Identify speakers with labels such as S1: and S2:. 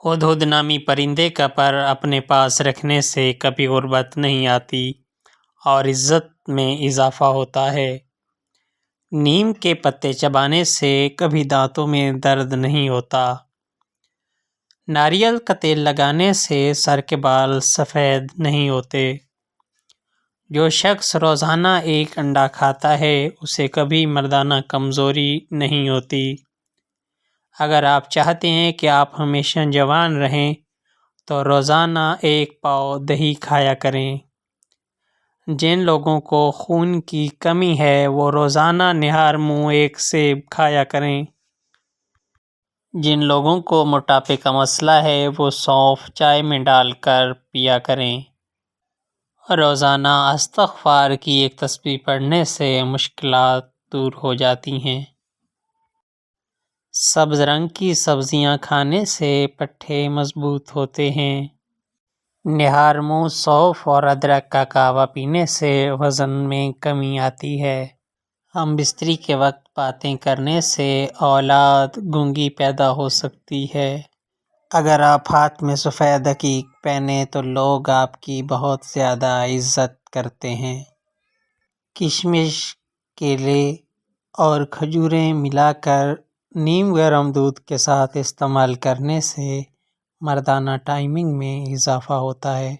S1: ہدہد نامی پرندے کا پر اپنے پاس رکھنے سے کبھی غربت نہیں آتی اور عزت میں اضافہ ہوتا ہے۔ نیم کے پتے چبانے سے کبھی دانتوں میں درد نہیں ہوتا۔ ناریل کا تیل لگانے سے سر کے بال سفید نہیں ہوتے۔ جو شخص روزانہ ایک انڈا کھاتا ہے اسے کبھی مردانہ کمزوری نہیں ہوتی۔ اگر آپ چاہتے ہیں کہ آپ ہمیشہ جوان رہیں تو روزانہ ایک پاؤ دہی کھایا کریں۔ جن لوگوں کو خون کی کمی ہے وہ روزانہ نہار منہ ایک سیب کھایا کریں۔ جن لوگوں کو موٹاپے کا مسئلہ ہے وہ سونف چائے میں ڈال کر پیا کریں۔ روزانہ استغفار کی ایک تسبیح پڑھنے سے مشکلات دور ہو جاتی ہیں۔ سبز رنگ کی سبزیاں کھانے سے پٹھے مضبوط ہوتے ہیں۔ نہار منہ سونف اور ادرک کا قہوہ پینے سے وزن میں کمی آتی ہے۔ ہم بستری کے وقت باتیں کرنے سے اولاد گونگی پیدا ہو سکتی ہے۔ اگر آپ ہاتھ میں سفید عقیق پہنیں تو لوگ آپ کی بہت زیادہ عزت کرتے ہیں۔ کشمش، کیلے اور کھجوریں ملا کر نیم گرم دودھ کے ساتھ استعمال کرنے سے مردانہ ٹائمنگ میں اضافہ ہوتا ہے۔